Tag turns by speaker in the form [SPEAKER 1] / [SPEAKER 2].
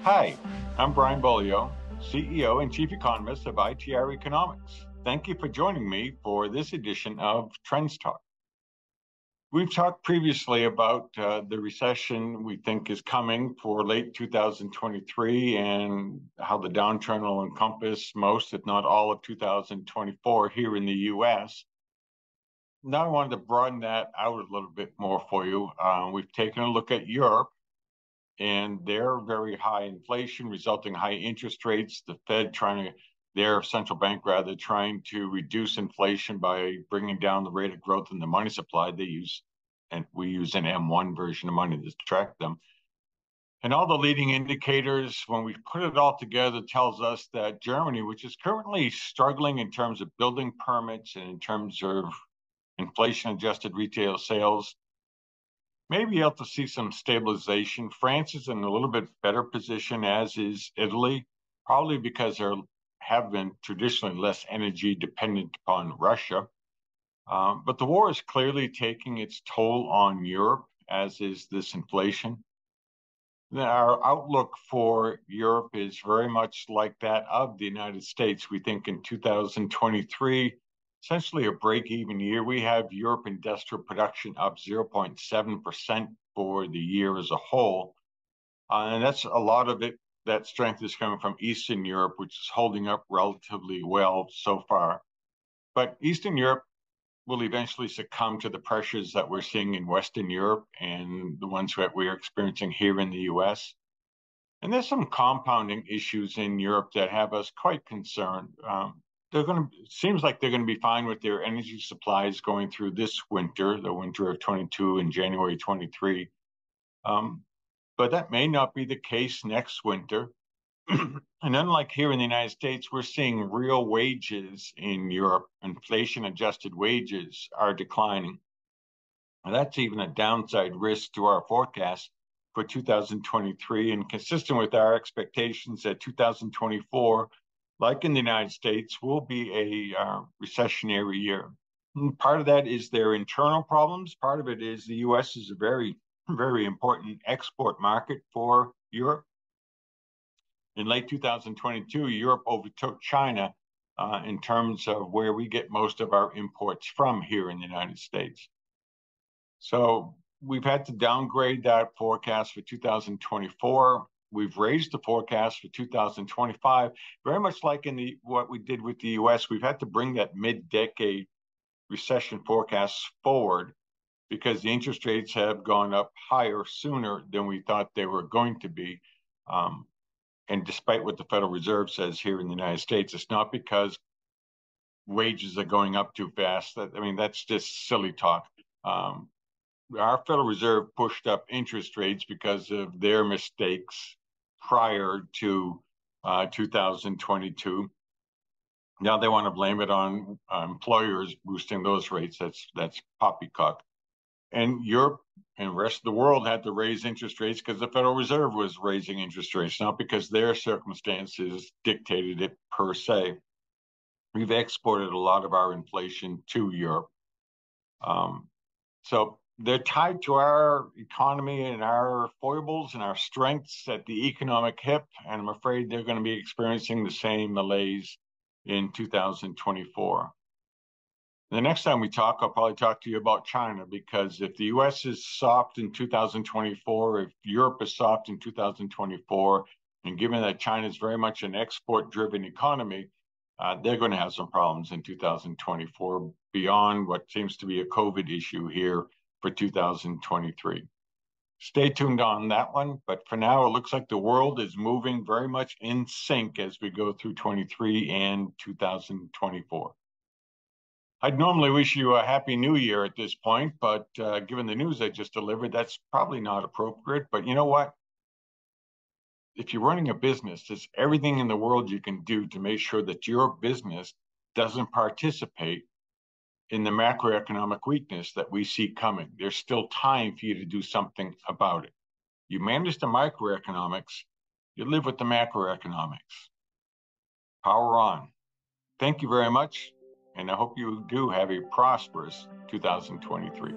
[SPEAKER 1] Hi, I'm Brian Beaulieu, CEO and Chief Economist of ITR Economics. Thank you for joining me for this edition of Trends Talk. We've talked previously about the recession we think is coming for late 2023 and how the downturn will encompass most, if not all, of 2024 here in the US. Now I wanted to broaden that out a little bit more for you. We've taken a look at Europe and their very high inflation, resulting high interest rates. The Fed their central bank rather, trying to reduce inflation by bringing down the rate of growth in the money supply they use, and we use an M1 version of money to track them. And all the leading indicators, when we put it all together, tells us that Germany, which is currently struggling in terms of building permits and in terms of inflation-adjusted retail sales, may be able to see some stabilization. France is in a little bit better position, as is Italy, probably because they have been traditionally less energy dependent upon Russia. But the war is clearly taking its toll on Europe, as is this inflation. Our outlook for Europe is very much like that of the United States. We think in 2023, essentially a break-even year. We have Europe industrial production up 0.7% for the year as a whole. And that's a lot of it. That strength is coming from Eastern Europe, which is holding up relatively well so far. But Eastern Europe will eventually succumb to the pressures that we're seeing in Western Europe and the ones that we're experiencing here in the US. And there's some compounding issues in Europe that have us quite concerned. Seems like they're going to be fine with their energy supplies going through this winter, the winter of 22 and January 23. But that may not be the case next winter. And unlike here in the United States, we're seeing real wages in Europe. Inflation-adjusted wages are declining. And that's even a downside risk to our forecast for 2023, and consistent with our expectations that 2024, like in the United States, will be a recessionary year. And part of that is their internal problems. Part of it is the U.S. is a very, very important export market for Europe. In late 2022, Europe overtook China in terms of where we get most of our imports from here in the United States. So we've had to downgrade that forecast for 2024. We've raised the forecast for 2025, very much like in what we did with the US. We've had to bring that mid-decade recession forecast forward because the interest rates have gone up higher sooner than we thought they were going to be. And despite what the Federal Reserve says here in the United States, it's not because wages are going up too fast. That's just silly talk. Our Federal Reserve pushed up interest rates because of their mistakes prior to 2022. Now they want to blame it on employers boosting those rates. That's poppycock. And Europe and the rest of the world had to raise interest rates because the Federal Reserve was raising interest rates, not because their circumstances dictated it per se. We've exported a lot of our inflation to Europe. So they're tied to our economy and our foibles and our strengths at the economic hip, and I'm afraid they're going to be experiencing the same malaise in 2024. The next time we talk, I'll probably talk to you about China, because if the US is soft in 2024, if Europe is soft in 2024, and given that China is very much an export-driven economy, they're going to have some problems in 2024 beyond what seems to be a COVID issue here for 2023. Stay tuned on that one, but for now, it looks like the world is moving very much in sync as we go through 23 and 2024. I'd normally wish you a happy new year at this point, but given the news I just delivered, that's probably not appropriate. But you know what? If you're running a business, there's everything in the world you can do to make sure that your business doesn't participate in the macroeconomic weakness that we see coming. There's still time for you to do something about it. You manage the microeconomics, you live with the macroeconomics. Power on. Thank you very much. And I hope you do have a prosperous 2023.